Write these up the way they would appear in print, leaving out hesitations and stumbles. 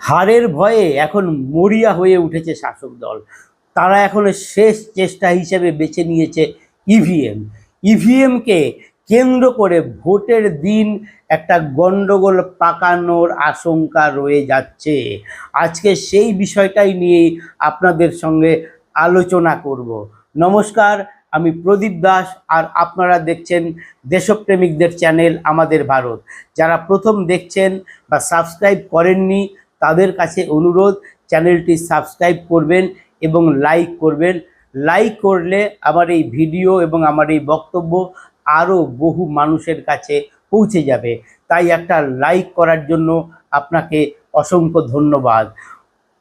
হারের ভয়ে এখন মরিয়া হয়ে উঠেছে শাসক দল। তারা এখন শেষ চেষ্টা হিসেবে বেছে নিয়েছে ইভিএম। ইভিএমকে কেন্দ্র করে ভোটের দিন একটা গন্ডগোল পাকানোর আশঙ্কা রয়ে যাচ্ছে। আজকে সেই বিষয়টাই নিয়ে আপনাদের সঙ্গে আলোচনা করব। নমস্কার, আমি প্রদীপ দাস, আর আপনারা দেখছেন দেশপ্রেমিকদের চ্যানেল আমাদের ভারত। যারা প্রথম দেখছেন বা সাবস্ক্রাইব করেননি তাদের কাছে অনুরোধ, চ্যানেলটি সাবস্ক্রাইব করবেন এবং লাইক করবেন। লাইক করলে আমার এই ভিডিও এবং আমার এই বক্তব্য আরও বহু মানুষের কাছে পৌঁছে যাবে। তাই একটা লাইক করার জন্য আপনাকে অসংখ্য ধন্যবাদ।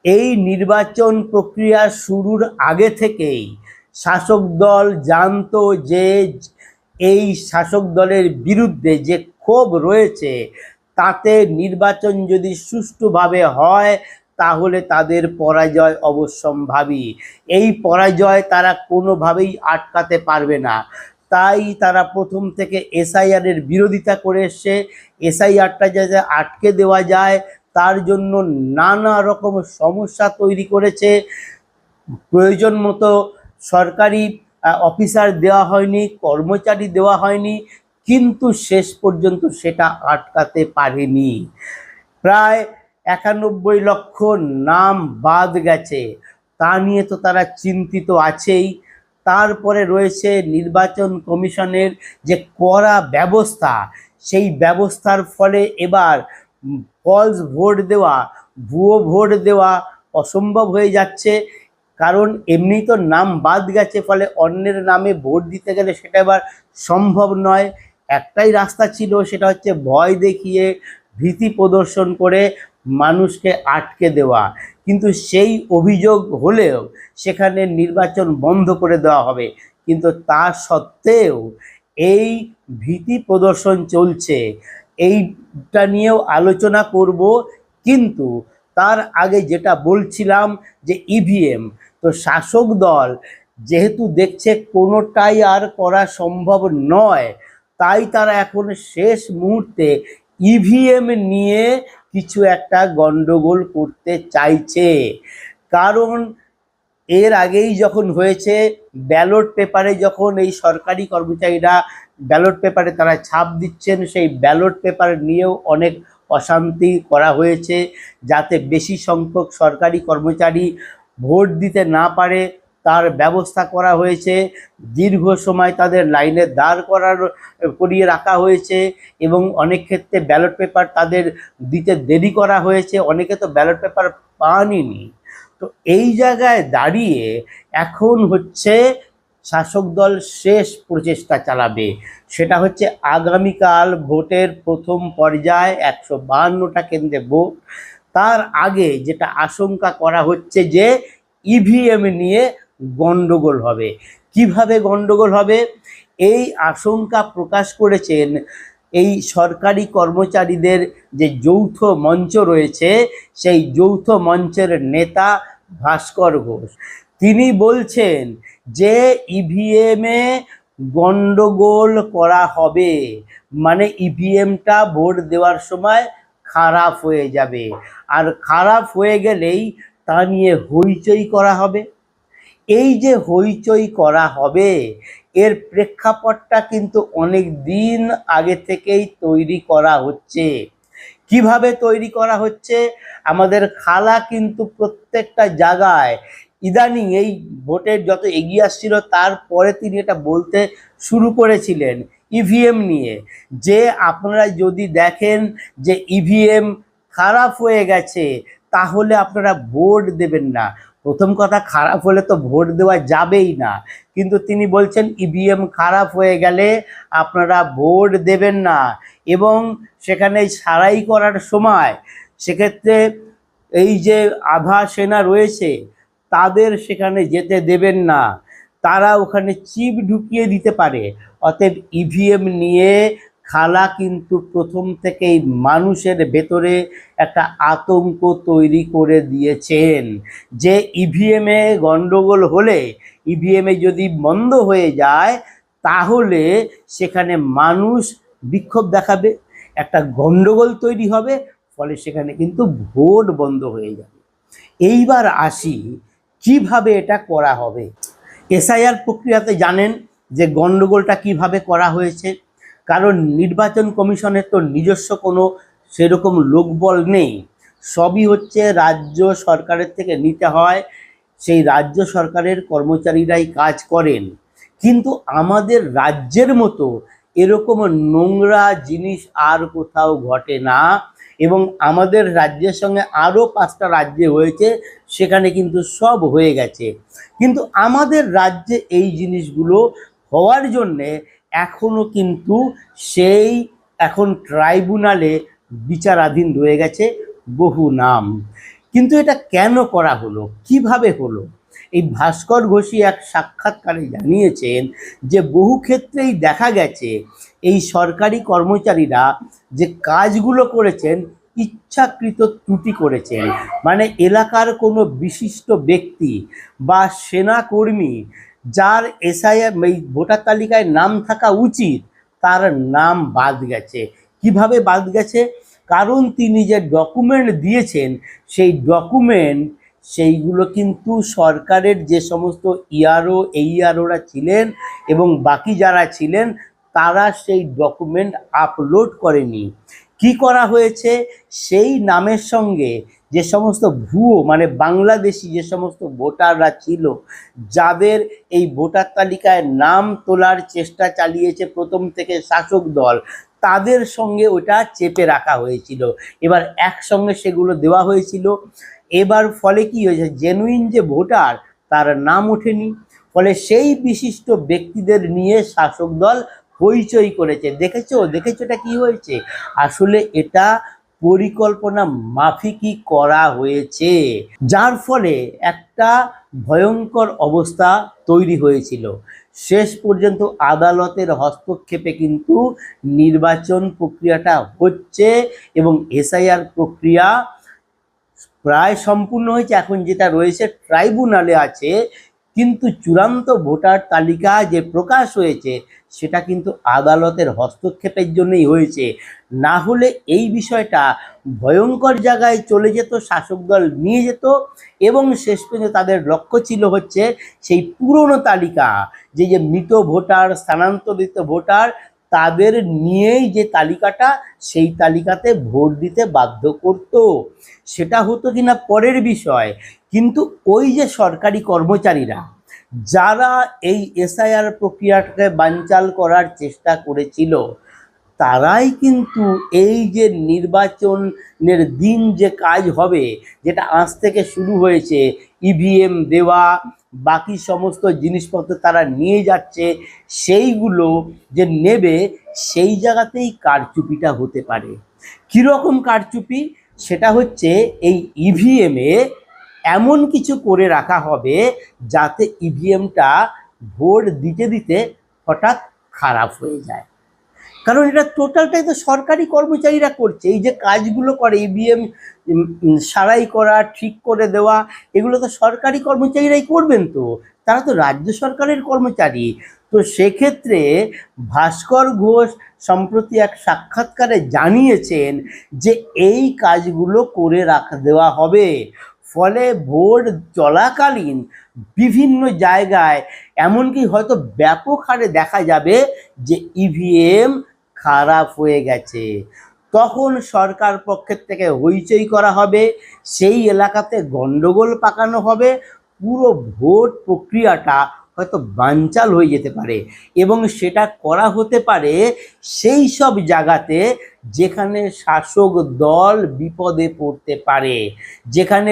এই নির্বাচন প্রক্রিয়া শুরুর আগে থেকেই শাসক দল জানতো যে এই শাসক দলের বিরুদ্ধে যে ক্ষোভ রয়েছে, তাতে নির্বাচন যদি সুষ্ঠুভাবে হয় তাহলে তাদের পরাজয় অবশ্যম্ভাবী। এই পরাজয় তারা কোনোভাবেই আটকাতে পারবে না। তাই তারা প্রথম থেকে এসআইআরের বিরোধিতা করে এসছে। এসআইআরটা যাতে আটকে দেওয়া যায় তার জন্য নানা রকম সমস্যা তৈরি করেছে। প্রয়োজন মতো সরকারি অফিসার দেওয়া হয়নি, কর্মচারী দেওয়া হয়নি, কিন্তু শেষ পর্যন্ত সেটা আটকাতে পারেনি। প্রায় 91 লক্ষ নাম বাদ গেছে, তা নিয়ে তো তারা চিন্তিত আছেই। তারপরে রয়েছে নির্বাচন কমিশনের যে কড়া ব্যবস্থা, সেই ব্যবস্থার ফলে এবার ফলস ভোট দেওয়া, ভুয়ো ভোট দেওয়া অসম্ভব হয়ে যাচ্ছে। কারণ এমনি তো নাম বাদ গেছে, ফলে অন্যের নামে ভোট দিতে গেলে সেটা এবার সম্ভব নয়। একটাই রাস্তা ছিল, সেটা হচ্ছে ভয় দেখিয়ে, ভীতি প্রদর্শন করে মানুষকে আটকে দেওয়া। কিন্তু সেই অভিযোগ হলেও সেখানে নির্বাচন বন্ধ করে দেওয়া হবে, কিন্তু তা সত্ত্বেও এই ভীতি প্রদর্শন চলছে। এইটা নিয়েও আলোচনা করব, কিন্তু তার আগে যেটা বলছিলাম যে ইভিএম, তো শাসক দল যেহেতু দেখছে কোনোটাই আর করা সম্ভব নয়, তাই তারা এখন শেষ মুহূর্তে ইভিএম নিয়ে কিছু একটা গন্ডগোল করতে চাইছে। কারণ এর আগেই যখন হয়েছে, ব্যালট পেপারে যখন এই সরকারি কর্মচারীরা ব্যালট পেপারে তারা ছাপ দিচ্ছেন, সেই ব্যালট পেপার নিয়েও অনেক অশান্তি করা হয়েছে, যাতে বেশি সংখ্যক সরকারি কর্মচারী ভোট দিতে না পারে তার ব্যবস্থা করা হয়েছে। দীর্ঘ সময় তাদের লাইনে দাঁড় করিয়ে রাখা হয়েছে এবং অনেক ক্ষেত্রে ব্যালট পেপার তাদের দিতে দেরি করা হয়েছে। অনেকে তো ব্যালট পেপার পানইনি। তো এই জায়গায় দাঁড়িয়ে এখন হচ্ছে শাসক দল শেষ প্রচেষ্টা চালাবে, সেটা হচ্ছে আগামীকাল ভোটের প্রথম পর্যায়ে 152টা কেন্দ্রে ভোট। তার আগে যেটা আশঙ্কা করা হচ্ছে যে ইভিএম নিয়ে গন্ডগোল হবে। কিভাবে গন্ডগোল হবে এই আশঙ্কা প্রকাশ করেছেন এই সরকারি কর্মচারীদের যে যৌথ মঞ্চ রয়েছে, সেই যৌথ মঞ্চের নেতা ভাস্কর ঘোষ। তিনি বলছেন যে ইভিএমে গন্ডগোল করা হবে, মানে ইভিএমটা ভোট দেওয়ার সময় খারাপ হয়ে যাবে, আর খারাপ হয়ে গেলেই তা নিয়ে হইচই করা হবে। এই যে হইচই করা হবে, এর প্রেক্ষাপটটা কিন্তু অনেক দিন আগে থেকেই তৈরি করা হচ্ছে। কিভাবে তৈরি করা হচ্ছে? আমাদের খালা কিন্তু প্রত্যেকটা জায়গায় ইদানিং এই ভোটের যত এগিয়ে আসছিল তারপরে তিনি এটা বলতে শুরু করেছিলেন ইভিএম নিয়ে, যে আপনারা যদি দেখেন যে ইভিএম খারাপ হয়ে গেছে তাহলে আপনারা ভোট দেবেন না। প্রথম কথা, খারাপ হলে তো ভোট দেওয়া যাবেই না, কিন্তু তিনি বলছেন ইভিএম খারাপ হয়ে গেলে আপনারা ভোট দেবেন না, এবং সেখানে সারাই করার সময় সেক্ষেত্রে এই যে আধা সেনা রয়েছে তাদের সেখানে যেতে দেবেন না, তারা ওখানে চিপ ঢুকিয়ে দিতে পারে। অতএব ইভিএম নিয়ে খালা কিন্তু প্রথম থেকেই মানুষের ভেতরে একটা আতঙ্ক তৈরি করে দিয়েছেন যে ইভিএমে গন্ডগোল হলে, ইভিএমে যদি বন্ধ হয়ে যায় তাহলে সেখানে মানুষ বিক্ষোভ দেখাবে, একটা গন্ডগোল তৈরি হবে, ফলে সেখানে কিন্তু ভোট বন্ধ হয়ে যাবে। এইবার আসি কিভাবে এটা করা হবে। এসআইআর প্রক্রিয়াতে জানেন যে গণ্ডগোলটা কিভাবে করা হয়েছে, কারণ নির্বাচন কমিশনের তো নিজস্ব কোনো সেরকম লোকবল নেই, সবই হচ্ছে রাজ্য সরকারের থেকে নিতে হয়, সেই রাজ্য সরকারের কর্মচারীরাই কাজ করেন। কিন্তু আমাদের রাজ্যের মতো এরকম নোংরা জিনিস আর কোথাও ঘটে না, এবং আমাদের রাজ্যের সঙ্গে আরও 5টা রাজ্যে হয়েছে, সেখানে কিন্তু সব হয়ে গেছে। কিন্তু আমাদের রাজ্যে এই জিনিসগুলো হওয়ার জন্যে এখনও কিন্তু সেই এখন ট্রাইব্যুনালে বিচারাধীন রয়ে গেছে বহু নাম। কিন্তু এটা কেন করা হলো, কিভাবে হলো? এই ভাস্কর ঘোষী এক সাক্ষাৎকারে জানিয়েছেন যে বহু ক্ষেত্রেই দেখা গেছে এই সরকারি কর্মচারীরা যে কাজগুলো করেছেন ইচ্ছাকৃত ত্রুটি করেছেন, মানে এলাকার কোনো বিশিষ্ট ব্যক্তি বা সেনাকর্মী যার এসআইআর এই ভোটার তালিকায় নাম থাকা উচিত তার নাম বাদ গেছে। কিভাবে বাদ গেছে? কারণ তিনি যে ডকুমেন্ট দিয়েছেন সেই ডকুমেন্ট সেইগুলো কিন্তু সরকারের যে সমস্ত ইআরও এইআরওরা ছিলেন এবং বাকি যারা ছিলেন তারা সেই ডকুমেন্ট আপলোড করেনি। কি করা হয়েছে, সেই নামের সঙ্গে যে সমস্ত ভুয়ো মানে বাংলাদেশি যে সমস্ত ভোটাররা ছিল, যাদের এই ভোটার তালিকায় নাম তোলার চেষ্টা চালিয়েছে প্রথম থেকে শাসক দল, তাদের সঙ্গে ওটা চেপে রাখা হয়েছিল। এবার একসঙ্গে সেগুলো দেওয়া হয়েছিল। এবার ফলে কি হয়েছে, জেনুইন যে ভোটার তার নাম ওঠেনি, ফলে সেই বিশিষ্ট ব্যক্তিদের নিয়ে শাসক দল হইচই করেছে। দেখেছো এটা কি হয়েছে? আসলে এটা পরিকল্পনা মাফিকই করা হয়েছে, যার ফলে একটা ভয়ঙ্কর অবস্থা তৈরি হয়েছিল। শেষ পর্যন্ত আদালতের হস্তক্ষেপে কিন্তু নির্বাচন প্রক্রিয়াটা হচ্ছে এবং এসআইআর প্রক্রিয়া প্রায় সম্পূর্ণ হয়েছে। এখন যেটা রয়েছে ট্রাইব্যুনালে আছে, কিন্তু চূড়ান্ত ভোটার তালিকা যে প্রকাশ হয়েছে সেটা কিন্তু আদালতের হস্তক্ষেপের জন্যই হয়েছে। না হলে এই বিষয়টা ভয়ঙ্কর জায়গায় চলে যেত, শাসক দল নিয়ে যেত এবং শেষ পর্যন্ত তাদের লক্ষ্য ছিল হচ্ছে সেই পুরনো তালিকা, যে মৃত ভোটার স্থানান্তরিত ভোটার তাদের নিয়েই যে তালিকাটা, সেই তালিকাতে ভোট দিতে বাধ্য করত। সেটা হতো কিনা পরের বিষয়, কিন্তু ওই যে সরকারি কর্মচারীরা যারা এই এসআইআর প্রক্রিয়াটাকে বানচাল করার চেষ্টা করেছিল, তারাই কিন্তু এই যে নির্বাচনের দিন যে কাজ হবে, যেটা আজ থেকে শুরু হয়েছে, ইভিএম দেওয়া বাকি সমস্ত জিনিসপত্র তারা নিয়ে যাচ্ছে, সেইগুলো যে নেবে সেই জায়গাতেই কারচুপিটা হতে পারে। কীরকম কারচুপি? সেটা হচ্ছে এই ইভিএমে এমন কিছু করে রাখা হবে যাতে ইভিএমটা ভোট দিতে দিতে হঠাৎ খারাপ হয়ে যায়। কারণ এটা টোটালটাই তো সরকারি কর্মচারীরা করছে, এই যে কাজগুলো করে ইভিএম সারাই করা, ঠিক করে দেওয়া, এগুলো তো সরকারি কর্মচারীরাই করবেন। তো তারা তো রাজ্য সরকারের কর্মচারী। তো সেক্ষেত্রে ভাস্কর ঘোষ সম্প্রতি এক সাক্ষাৎকারে জানিয়েছেন যে এই কাজগুলো করে দেওয়া হবে, ফলে ভোট চলাকালীন বিভিন্ন জায়গায় এমনকি হয়তো ব্যাপক হারে দেখা যাবে যে ইভিএম খারাপ হয়ে গেছে। তখন সরকার পক্ষের থেকে হইচই করা হবে, সেই এলাকাতে গন্ডগোল পাকানো হবে, পুরো ভোট প্রক্রিয়াটা হয়তো বানচাল হয়ে যেতে পারে। এবং সেটা করা হতে পারে সেই সব জায়গাতে যেখানে শাসক দল বিপদে পড়তে পারে, যেখানে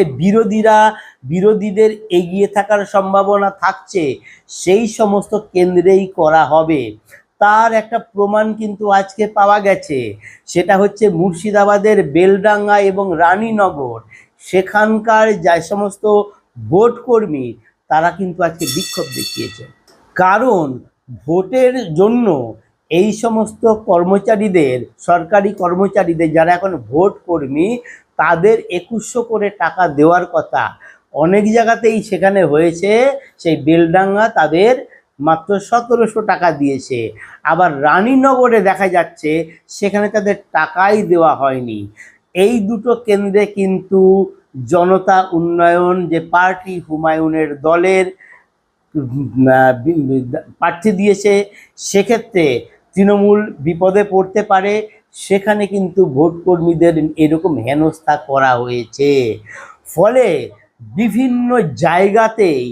বিরোধীদের এগিয়ে থাকার সম্ভাবনা থাকছে, সেই সমস্ত কেন্দ্রেই করা হবে। তার একটা প্রমাণ কিন্তু আজকে পাওয়া গেছে, সেটা হচ্ছে মুর্শিদাবাদের বেলডাঙ্গা এবং রানীনগর। সেখানকার যে সমস্ত ভোট কর্মী তারা কিন্তু আজকে বিক্ষোভ দেখিয়েছে, কারণ ভোটের জন্য এই সমস্ত কর্মচারীদের, সরকারি কর্মচারীদের যারা এখন ভোট কর্মী, তাদের 2100 করে টাকা দেওয়ার কথা। অনেক জায়গাতেই সেখানে হয়েছে, সেই বেলডাঙ্গা তাদের মাত্র 1700 টাকা দিয়েছে। আবার রানীনগরে দেখা যাচ্ছে সেখানে তাদের টাকাই দেওয়া হয়নি। এই দুটো কেন্দ্রে কিন্তু জনতা উন্নয়ন যে পার্টি হুমায়ুনের দলের প্রার্থী দিয়েছে, সেক্ষেত্রে তৃণমূল বিপদে পড়তে পারে। সেখানে কিন্তু ভোট কর্মীদের এরকম হেনস্থা করা হয়েছে। ফলে বিভিন্ন জায়গাতেই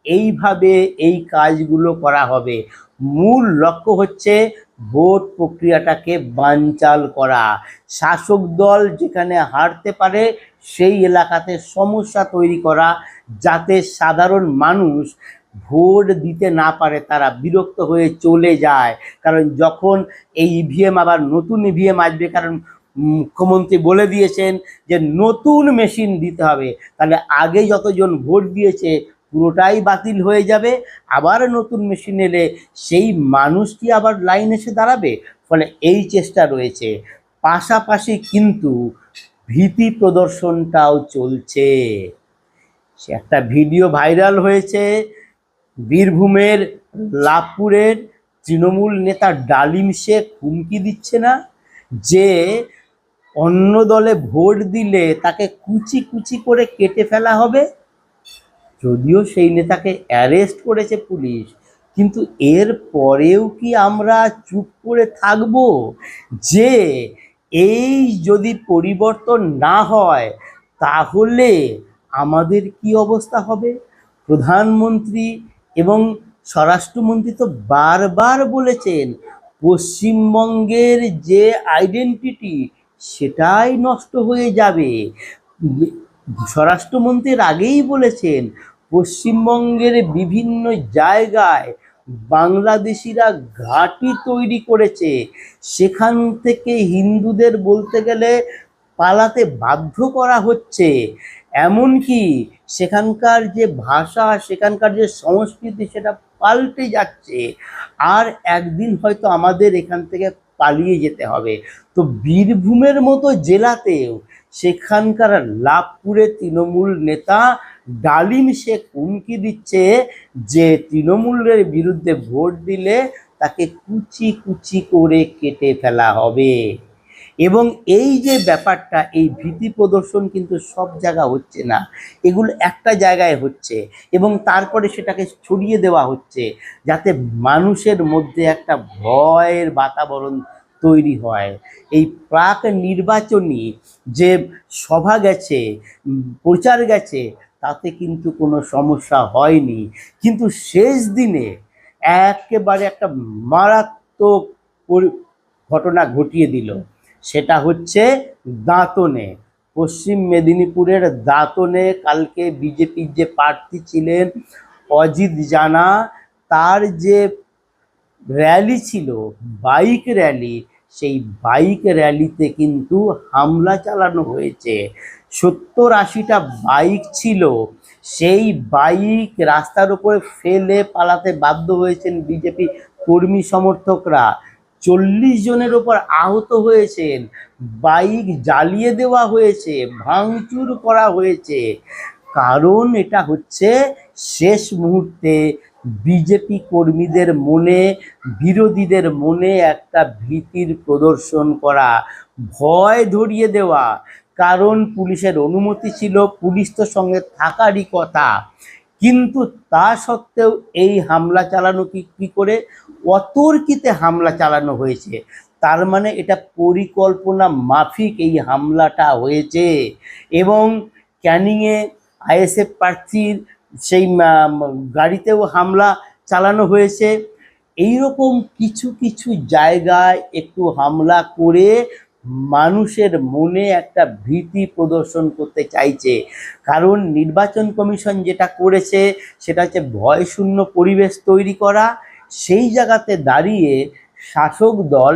এইভাবে এই কাজগুলো করা হবে। মূল লক্ষ্য হচ্ছে ভোট প্রক্রিয়াটাকে বানচাল করা, শাসক দল যেখানে হারতে পারে সেই এলাকাতে সমস্যা তৈরি করা, যাতে সাধারণ মানুষ ভোট দিতে না পারে, তারা বিরক্ত হয়ে চলে যায়। কারণ যখন এই ইভিএম আবার নতুন ইভিএম আসবে, কারণ মুখ্যমন্ত্রী বলে দিয়েছেন যে নতুন মেশিন দিতে হবে, তাহলে আগে যতজন ভোট দিয়েছে পুরোটাই বাতিল হয়ে যাবে। আবার নতুন মেশিন এলে সেই মানুষটি আবার লাইন এসে দাঁড়াবে। ফলে এই চেষ্টা রয়েছে। পাশাপাশি কিন্তু ভীতি প্রদর্শনটাও চলছে। একটা ভিডিও ভাইরাল হয়েছে বীরভূমের লাভপুরের তৃণমূল নেতা ডালিম শেখ হুমকি দিচ্ছে না যে অন্য দলে ভোট দিলে তাকে কুচি কুচি করে কেটে ফেলা হবে। যদিও সেই নেতাকে অ্যারেস্ট করেছে পুলিশ, কিন্তু এর পরেও কি আমরা চুপ করে থাকব যে এই যদি পরিবর্তন না হয় তাহলে আমাদের কি অবস্থা হবে? প্রধানমন্ত্রী এবং স্বরাষ্ট্রমন্ত্রী তো বারবার বলেছেন পশ্চিমবঙ্গের যে আইডেন্টিটি সেটাই নষ্ট হয়ে যাবে। স্বরাষ্ট্রমন্ত্রীর আগেই বলেছেন পশ্চিমবঙ্গের বিভিন্ন জায়গায় বাংলাদেশিরা ঘাঁটি তৈরি করেছে, সেখান থেকে হিন্দুদের বলতে গেলে পালাতে বাধ্য করা হচ্ছে। এমনকি সেখানকার যে ভাষা, সেখানকার যে সংস্কৃতি, সেটা পাল্টে যাচ্ছে। আর একদিন হয়তো আমাদের এখান থেকে পালিয়ে যেতে হবে। তো বীরভূমের মতো জেলাতেও সেখানকার লাভপুরে তৃণমূল নেতা ডালিম শেখ হুমকি দিচ্ছে যে তৃণমূলের বিরুদ্ধে ভোট দিলে তাকে কুচি কুচি করে কেটে ফেলা হবে। এবং এই যে ব্যাপারটা, এই ভীতি প্রদর্শন কিন্তু সব জায়গা হচ্ছে না, এগুলো একটা জায়গায় হচ্ছে এবং তারপরে সেটাকে ছড়িয়ে দেওয়া হচ্ছে যাতে মানুষের মধ্যে একটা ভয়ের বাতাবরণ তৈরি হয়। এই প্রাক নির্বাচনী যে সভা গেছে, প্রচার গেছে, তাতে কিন্তু কোনো সমস্যা হয়নি, কিন্তু শেষ দিনে একেবারে একটা মারাত্মক ঘটনা ঘটিয়ে দিল। সেটা হচ্ছে দাঁতনে, পশ্চিম মেদিনীপুরের দাঁতনে কালকে বিজেপির যে প্রার্থী ছিলেন অজিত জানা, তার যে র্যালি ছিল, বাইক র্যালি, সেই বাইক র্যালিতে কিন্তু হামলা চালানো হয়েছে। 70-80টা বাইক ছিল, সেই বাইক রাস্তার উপরে ফেলে পালাতে বাধ্য হয়েছেন বিজেপি কর্মী সমর্থকরা। 40 জনের ওপর আহত হয়েছেন, বাইক জ্বালিয়ে দেওয়া হয়েছে, ভাঙচুর করা হয়েছে। কারণ এটা হচ্ছে শেষ মুহূর্তে বিজেপি কর্মীদের মনে, বিরোধীদের মনে একটা ভীতির প্রদর্শন করা, ভয় ধরিয়ে দেওয়া। কারণ পুলিশের অনুমতি ছিল, পুলিশ তো সঙ্গে থাকারই কথা, কিন্তু তা সত্ত্বেও এই হামলা চালানো কি করে অতর্কিতে হামলা চালানো হয়েছে। তার মানে এটা পরিকল্পনা মাফিক এই হামলাটা হয়েছে। এবং ক্যানিংয়ে আইএসএফ প্রার্থীর সেই গাড়িতেও হামলা চালানো হয়েছে। এইরকম কিছু কিছু জায়গায় একটু হামলা করে মানুষের মনে একটা ভীতি প্রদর্শন করতে চাইছে। কারণ নির্বাচন কমিশন যেটা করেছে সেটা হচ্ছে ভয়শূন্য পরিবেশ তৈরি করা। সেই জায়গাতে দাঁড়িয়ে শাসক দল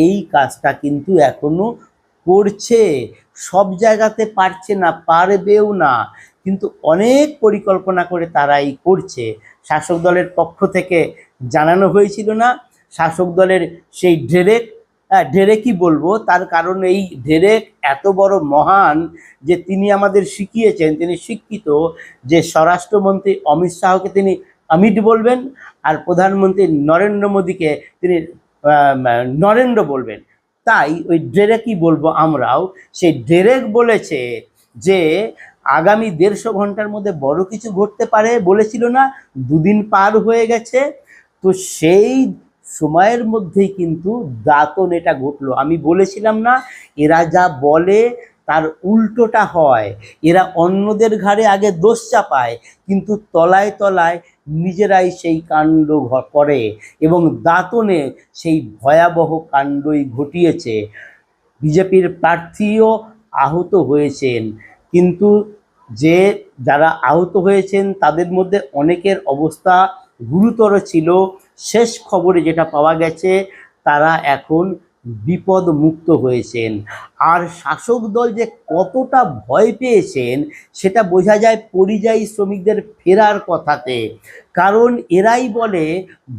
এই কাজটা কিন্তু এখনো করছে, সব জায়গাতে পারছে না, পারবেও না, কিন্তু অনেক পরিকল্পনা করে তারাই করছে। শাসক দলের পক্ষ থেকে জানানো হয়েছিল না, শাসক দলের সেই ঢেরেকই বলবো, তার কারণ এই ঢেরেক এত বড় মহান যে তিনি আমাদের শিখিয়েছেন, তিনি শিক্ষিত যে স্বরাষ্ট্রমন্ত্রী অমিত শাহকে তিনি অমিত বলবেন আর প্রধানমন্ত্রী নরেন্দ্র মোদীকে তিনি নরেন্দ্র বলবেন। তাই ওই ডেরেকই বলবো আমরাও, সেই ডেরেক বলেছে যে আগামী 150 ঘন্টার মধ্যে বড় কিছু ঘটতে পারে, বলেছিল না? দুদিন পার হয়ে গেছে, তো সেই সময়ের মধ্যেই কিন্তু দাঁতন এটা ঘটলো। আমি বলেছিলাম না, এরা যা বলে তার উল্টোটা হয়। এরা অন্যদের ঘাড়ে আগে দোষ চাপায়, কিন্তু তলায় তলায় নিজেরাই সেই কাণ্ড করে, এবং দাঁতনে সেই ভয়াবহ কাণ্ডই ঘটিয়েছে। বিজেপির প্রার্থীও আহত হয়েছেন, কিন্তু যারা আহত হয়েছেন তাদের মধ্যে অনেকের অবস্থা গুরুতর ছিল। শেষ খবরে যেটা পাওয়া গেছে, তারা এখন বিপদ মুক্ত হয়েছেন। আর শাসক দল যে কতটা ভয় পেয়েছেন সেটা বোঝা যায় পরিযায়ী শ্রমিকদের ফেরার কথাতে। কারণ এরাই বলে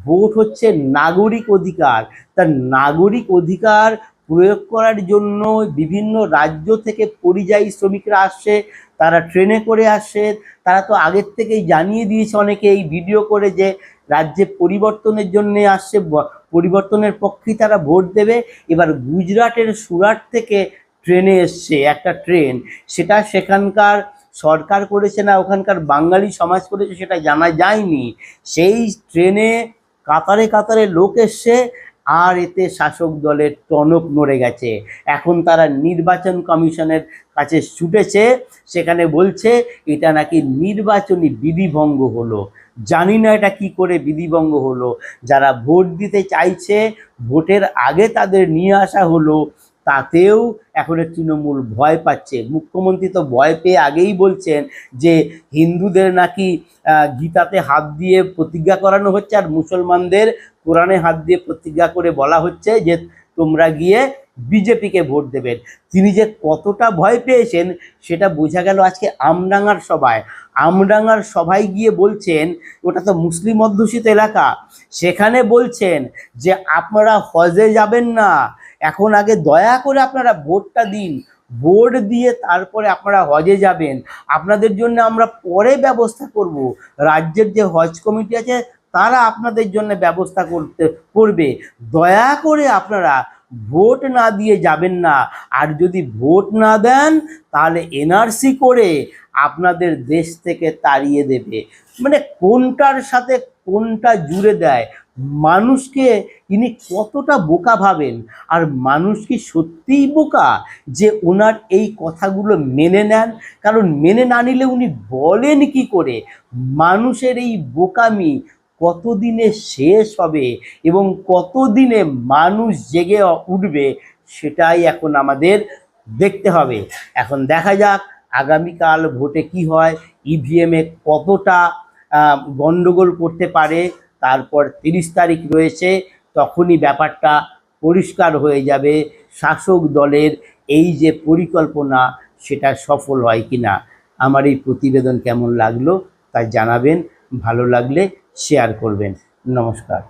ভোট হচ্ছে নাগরিক অধিকার, তার নাগরিক অধিকার প্রয়োগ করার জন্য বিভিন্ন রাজ্য থেকে পরিযায়ী শ্রমিকরা আসছে, তারা ট্রেনে করে আসে। তারা তো আগের থেকেই জানিয়ে দিয়েছে অনেকে এই ভিডিও করে যে রাজ্যে পরিবর্তনের জন্য আসছে, পরিবর্তনের পক্ষেই তারা ভোট দেবে। এবার গুজরাটের সুরাট থেকে ট্রেনে এসছে একটা ট্রেন, সেটা সেখানকার সরকার করেছে না ওখানকার বাঙালি সমাজ করেছে সেটা জানা যায়নি। সেই ট্রেনে কাতারে কাতারে লোক এসছে, আর এতে শাসক দলের টনক নড়ে গেছে। এখন তারা নির্বাচন কমিশনের কাছে ছুটেছে, সেখানে বলছে এটা নাকি নির্বাচনী বিধিভঙ্গ হলো। জানি না এটা কি করে বিধিভঙ্গ হলো। যারা ভোট দিতে চাইছে, ভোটের আগে তাদের নিয়ে আসা হলো, তাতেও এখন তৃণমূল ভয় পাচ্ছে। মুখ্যমন্ত্রী তো ভয় পেয়ে আগেই বলছেন যে হিন্দুদের নাকি গীতাতে হাত দিয়ে প্রতিজ্ঞা করানো হচ্ছে, আর মুসলমানদের কোরআনে হাত দিয়ে প্রতিজ্ঞা করে বলা হচ্ছে যে তোমরা গিয়ে বিজেপিকে ভোট দেবেন। তিনি যে কতটা ভয় পেয়েছেন সেটা বোঝা গেল আজকে আমডাঙ্গার সভায়। আমডাঙ্গার সভায় গিয়ে বলছেন, ওটা তো মুসলিম অধ্যুষিত এলাকা, সেখানে বলছেন যে আপনারা হজে যাবেন না, এখন আগে দয়া করে আপনারা ভোটটা দিন, ভোট দিয়ে তারপরে আপনারা হজে যাবেন, আপনাদের জন্য আমরা পরে ব্যবস্থা করব। রাজ্যের যে হজ কমিটি আছে তারা আপনাদের জন্য ব্যবস্থা করবে, দয়া করে আপনারা ভোট না দিয়ে যাবেন না। আর যদি ভোট না দেন তাহলে এনআরসি করে আপনাদের দেশ থেকে তাড়িয়ে দেবে। মানে কোনটার সাথে কোনটা জুড়ে দেয়। মানুষকে ইনি কতটা বোকা ভাবেন, আর মানুষ কি সত্যিই বোকা যে ওনার এই কথাগুলো মেনে নেন? কারণ মেনে না নিলে উনি বলেন কি করে? মানুষের এই বোকামি কতদিনে শেষ হবে এবং কতদিনে মানুষ জেগে উঠবে সেটাই এখন আমাদের দেখতে হবে। এখন দেখা যাক আগামীকাল ভোটে কি হয়, ইভিএমে কতটা গণ্ডগোল করতে পারে। তারপর 30 তারিখ রয়েছে, তখনই ব্যাপারটা পরিষ্কার হয়ে যাবে শাসক দলের এই যে পরিকল্পনা সেটা সফল হয় কিনা। আমার এই প্রতিবেদন কেমন লাগলো তা জানাবেন, ভালো লাগলে শেয়ার করবেন। নমস্কার।